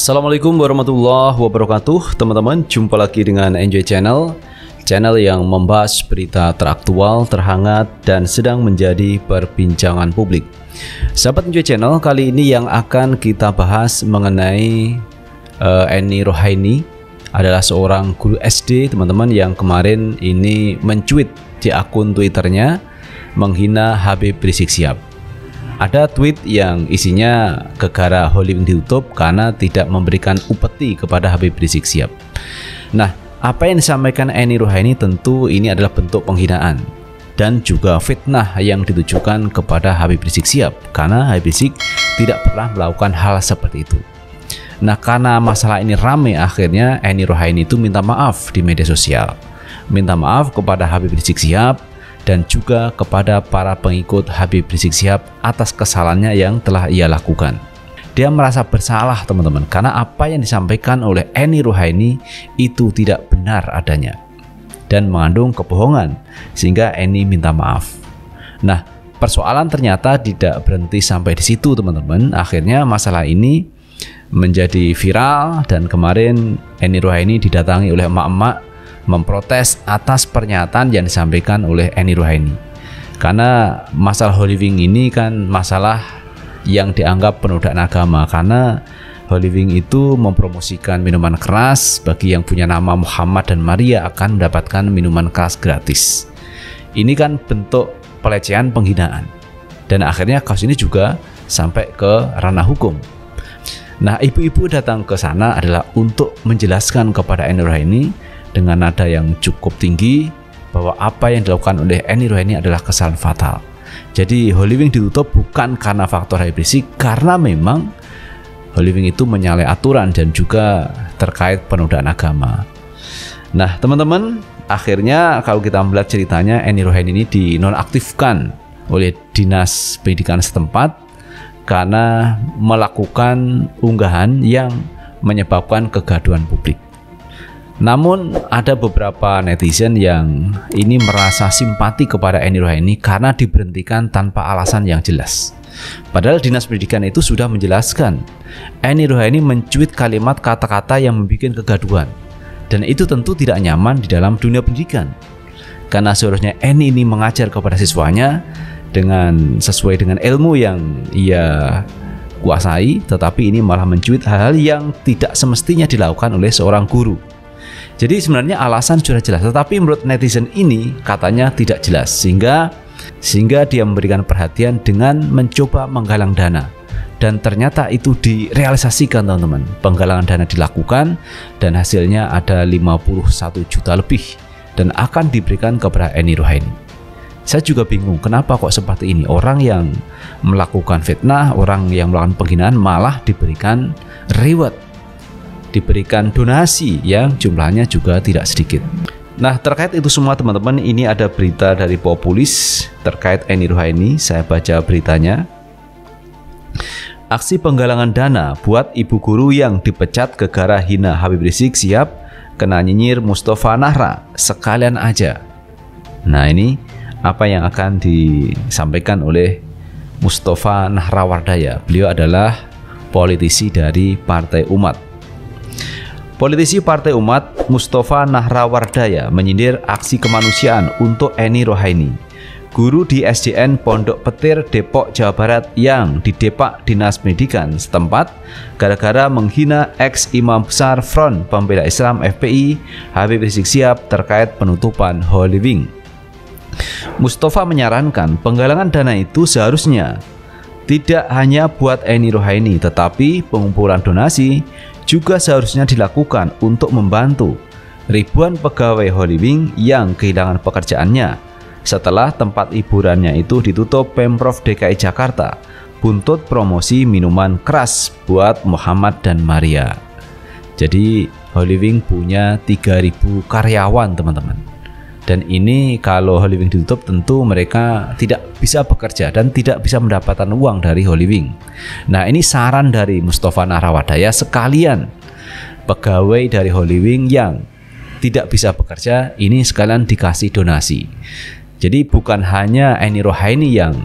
Assalamualaikum warahmatullahi wabarakatuh. Teman-teman, jumpa lagi dengan Enjoy Channel, channel yang membahas berita teraktual, terhangat, dan sedang menjadi perbincangan publik. Sahabat Enjoy Channel, kali ini yang akan kita bahas mengenai Eni Rohaini, adalah seorang guru SD, teman-teman, yang kemarin ini mencuit di akun Twitternya menghina Habib Rizik Syihab. Ada tweet yang isinya gegara Holy Wing ditutup karena tidak memberikan upeti kepada Habib Rizik Syihab. Nah, apa yang disampaikan Eni Rohaini tentu ini adalah bentuk penghinaan dan juga fitnah yang ditujukan kepada Habib Rizik Syihab, karena Habib Rizik tidak pernah melakukan hal seperti itu. Nah, karena masalah ini ramai, akhirnya Eni Rohaini itu minta maaf di media sosial, minta maaf kepada Habib Rizik Syihab dan juga kepada para pengikut Habib Rizik Syihab atas kesalahannya yang telah ia lakukan. Dia merasa bersalah, teman-teman, karena apa yang disampaikan oleh Eni Rohaini itu tidak benar adanya dan mengandung kebohongan, sehingga Eni minta maaf. Nah, persoalan ternyata tidak berhenti sampai di situ, teman-teman. Akhirnya masalah ini menjadi viral dan kemarin Eni Rohaini didatangi oleh emak-emak memprotes atas pernyataan yang disampaikan oleh Eni Rohaini. Karena masalah Holy Wing ini kan masalah yang dianggap penodaan agama, karena Holy Wing itu mempromosikan minuman keras. Bagi yang punya nama Muhammad dan Maria akan mendapatkan minuman keras gratis. Ini kan bentuk pelecehan, penghinaan, dan akhirnya kasus ini juga sampai ke ranah hukum. Nah, ibu-ibu datang ke sana adalah untuk menjelaskan kepada Eni Rohaini dengan nada yang cukup tinggi bahwa apa yang dilakukan oleh Eni Rohaini adalah kesalahan fatal. Jadi Holy Wing ditutup bukan karena faktor Habib Rizik, karena memang Holy Wing itu menyalahi aturan dan juga terkait penodaan agama. Nah, teman-teman, akhirnya kalau kita melihat ceritanya, Eni Rohaini ini dinonaktifkan oleh Dinas Pendidikan setempat karena melakukan unggahan yang menyebabkan kegaduhan publik. Namun ada beberapa netizen yang ini merasa simpati kepada Eni Rohaini karena diberhentikan tanpa alasan yang jelas. Padahal Dinas Pendidikan itu sudah menjelaskan Eni Rohaini mencuit kalimat kata-kata yang membuat kegaduhan, dan itu tentu tidak nyaman di dalam dunia pendidikan. Karena seharusnya Eni ini mengajar kepada siswanya dengan sesuai dengan ilmu yang ia kuasai, tetapi ini malah mencuit hal-hal yang tidak semestinya dilakukan oleh seorang guru. Jadi sebenarnya alasan sudah jelas, tetapi menurut netizen ini katanya tidak jelas, sehingga dia memberikan perhatian dengan mencoba menggalang dana, dan ternyata itu direalisasikan, teman-teman. Penggalangan dana dilakukan dan hasilnya ada 51 juta lebih dan akan diberikan kepada Eni Rohaini. Saya juga bingung kenapa kok seperti ini, orang yang melakukan fitnah, orang yang melakukan penghinaan malah diberikan reward, diberikan donasi yang jumlahnya juga tidak sedikit. Nah, terkait itu semua, teman-teman, ini ada berita dari Populis terkait Eni Rohaini. Saya baca beritanya. Aksi penggalangan dana buat ibu guru yang dipecat gegara hina Habib Rizik Syihab, kena nyinyir Mustafa Nahra, sekalian aja. Nah, ini apa yang akan disampaikan oleh Mustafa Nahrawardaya. Beliau adalah politisi dari Partai Umat. Politisi Partai Umat Mustafa Nahrawardaya menyindir aksi kemanusiaan untuk Eni Rohaini, guru di SDN Pondok Petir, Depok, Jawa Barat, yang didepak Dinas Pendidikan setempat gara-gara menghina ex-imam besar Front Pembela Islam FPI Habib Rizik Syihab terkait penutupan Holy Wing. Mustafa menyarankan penggalangan dana itu seharusnya tidak hanya buat Eni Rohaini, tetapi pengumpulan donasi juga seharusnya dilakukan untuk membantu ribuan pegawai Holy Wing yang kehilangan pekerjaannya setelah tempat hiburannya itu ditutup Pemprov DKI Jakarta buntut promosi minuman keras buat Muhammad dan Maria. Jadi Holy Wing punya 3.000 karyawan, teman-teman. Dan ini kalau Holy Wing ditutup tentu mereka tidak bisa bekerja dan tidak bisa mendapatkan uang dari Holy Wing. Nah, ini saran dari Mustafa Nahrawardaya, sekalian pegawai dari Holy Wing yang tidak bisa bekerja ini sekalian dikasih donasi. Jadi bukan hanya Eni Rohaini yang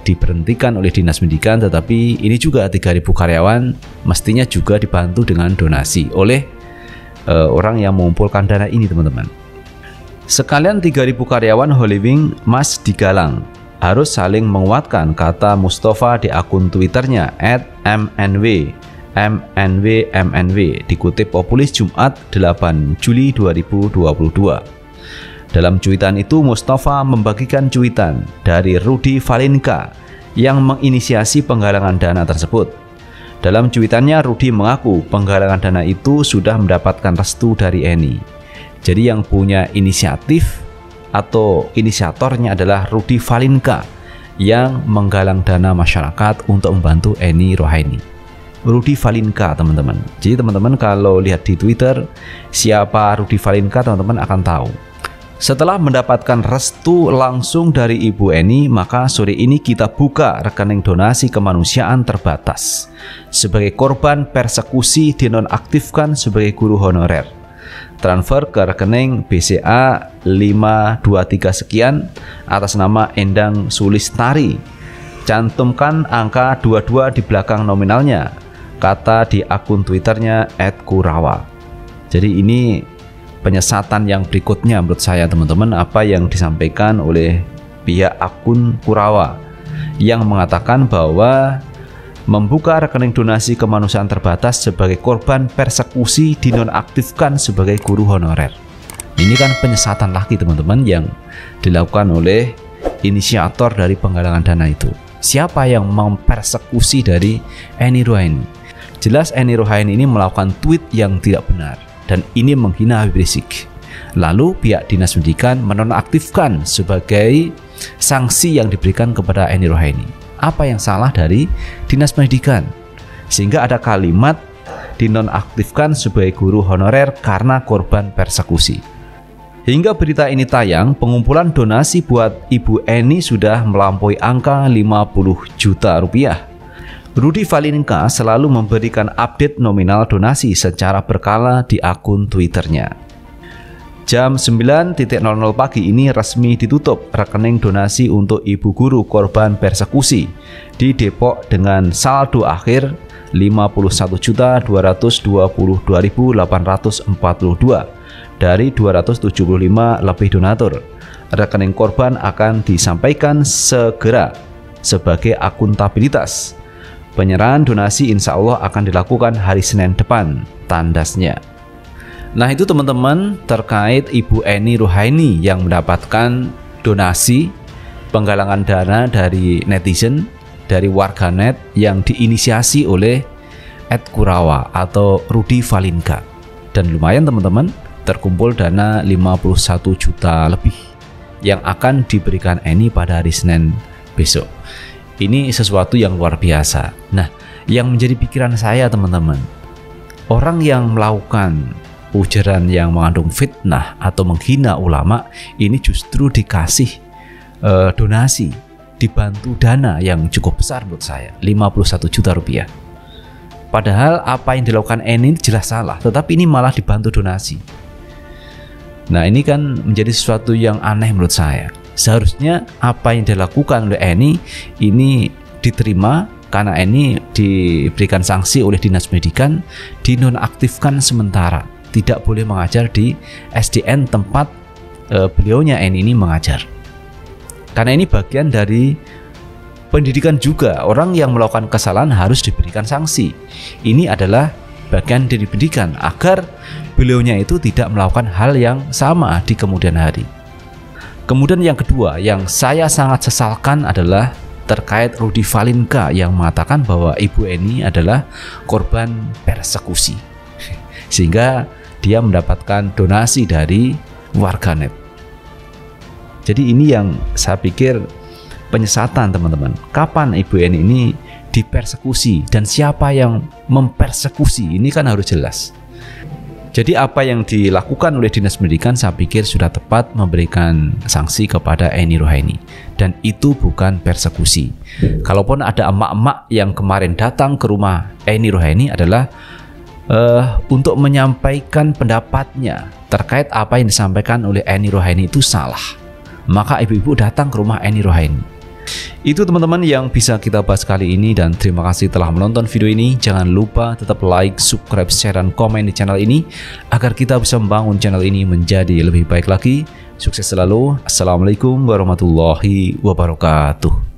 diberhentikan oleh Dinas Pendidikan, tetapi ini juga 3.000 karyawan mestinya juga dibantu dengan donasi oleh orang yang mengumpulkan dana ini, teman-teman. Sekalian 3.000 karyawan Holy Wing Mas digalang harus saling menguatkan, kata Mustafa di akun Twitternya @mnw dikutip Populis Jumat 8 Juli 2022. Dalam cuitan itu, Mustafa membagikan cuitan dari Rudy Valinka yang menginisiasi penggalangan dana tersebut. Dalam cuitannya, Rudy mengaku penggalangan dana itu sudah mendapatkan restu dari Eni. Jadi yang punya inisiatif atau inisiatornya adalah Rudy Valinka yang menggalang dana masyarakat untuk membantu Eni Rohaini. Rudy Valinka, teman-teman. Jadi teman-teman kalau lihat di Twitter siapa Rudy Valinka, teman-teman akan tahu. Setelah mendapatkan restu langsung dari Ibu Eni, maka sore ini kita buka rekening donasi kemanusiaan terbatas. Sebagai korban persekusi dinonaktifkan sebagai guru honorer. Transfer ke rekening BCA 523 sekian atas nama Endang Sulistari. Cantumkan angka 22 di belakang nominalnya, kata di akun Twitternya @kurawa. Jadi ini penyesatan yang berikutnya menurut saya, teman-teman, apa yang disampaikan oleh pihak akun Kurawa yang mengatakan bahwa membuka rekening donasi kemanusiaan terbatas sebagai korban persekusi dinonaktifkan sebagai guru honorer. Ini kan penyesatan lagi, teman-teman, yang dilakukan oleh inisiator dari penggalangan dana itu. Siapa yang mempersekusi dari Eni Rohaini? Jelas Eni Rohaini ini melakukan tweet yang tidak benar, dan ini menghina Habib Rizik. Lalu pihak Dinas Pendidikan menonaktifkan sebagai sanksi yang diberikan kepada Eni Rohaini. Apa yang salah dari Dinas Pendidikan sehingga ada kalimat dinonaktifkan sebagai guru honorer karena korban persekusi? Hingga berita ini tayang, pengumpulan donasi buat Ibu Eni sudah melampaui angka 50 juta rupiah. Rudy Valinka selalu memberikan update nominal donasi secara berkala di akun Twitternya. Jam 9.00 pagi ini resmi ditutup rekening donasi untuk ibu guru korban persekusi di Depok dengan saldo akhir 51.222.842 dari 275 lebih donatur. Rekening korban akan disampaikan segera sebagai akuntabilitas. Penyerahan donasi insya Allah akan dilakukan hari Senin depan, tandasnya. Nah itu, teman-teman, terkait Ibu Eni Rohaini yang mendapatkan donasi penggalangan dana dari netizen, dari warganet yang diinisiasi oleh @kurawa atau Rudy Valinka. Dan lumayan, teman-teman, terkumpul dana 51 juta lebih yang akan diberikan Eni pada hari Senin besok. Ini sesuatu yang luar biasa. Nah, yang menjadi pikiran saya, teman-teman, orang yang melakukan ujaran yang mengandung fitnah atau menghina ulama ini justru dikasih donasi, dibantu dana yang cukup besar menurut saya, 51 juta rupiah. Padahal apa yang dilakukan Eni jelas salah, tetapi ini malah dibantu donasi. Nah ini kan menjadi sesuatu yang aneh menurut saya. Seharusnya apa yang dilakukan oleh Eni ini diterima, karena Eni diberikan sanksi oleh Dinas Pendidikan, dinonaktifkan sementara, tidak boleh mengajar di SDN tempat beliaunya Eni ini mengajar. Karena ini bagian dari pendidikan juga, orang yang melakukan kesalahan harus diberikan sanksi. Ini adalah bagian dari pendidikan agar beliaunya itu tidak melakukan hal yang sama di kemudian hari. Kemudian yang kedua yang saya sangat sesalkan adalah terkait Rudy Valinka yang mengatakan bahwa Ibu Eni adalah korban persekusi sehingga dia mendapatkan donasi dari warganet. Jadi ini yang saya pikir penyesatan, teman-teman. Kapan Ibu Eni ini dipersekusi dan siapa yang mempersekusi, ini kan harus jelas. Jadi apa yang dilakukan oleh Dinas Pendidikan saya pikir sudah tepat memberikan sanksi kepada Eni Rohaini, dan itu bukan persekusi. Kalaupun ada emak-emak yang kemarin datang ke rumah Eni Rohaini adalah untuk menyampaikan pendapatnya terkait apa yang disampaikan oleh Eni Rohaini itu salah, maka ibu-ibu datang ke rumah Eni Rohaini. Itu teman-teman yang bisa kita bahas kali ini, dan terima kasih telah menonton video ini. Jangan lupa tetap like, subscribe, share, dan komen di channel ini agar kita bisa membangun channel ini menjadi lebih baik lagi. Sukses selalu. Assalamualaikum warahmatullahi wabarakatuh.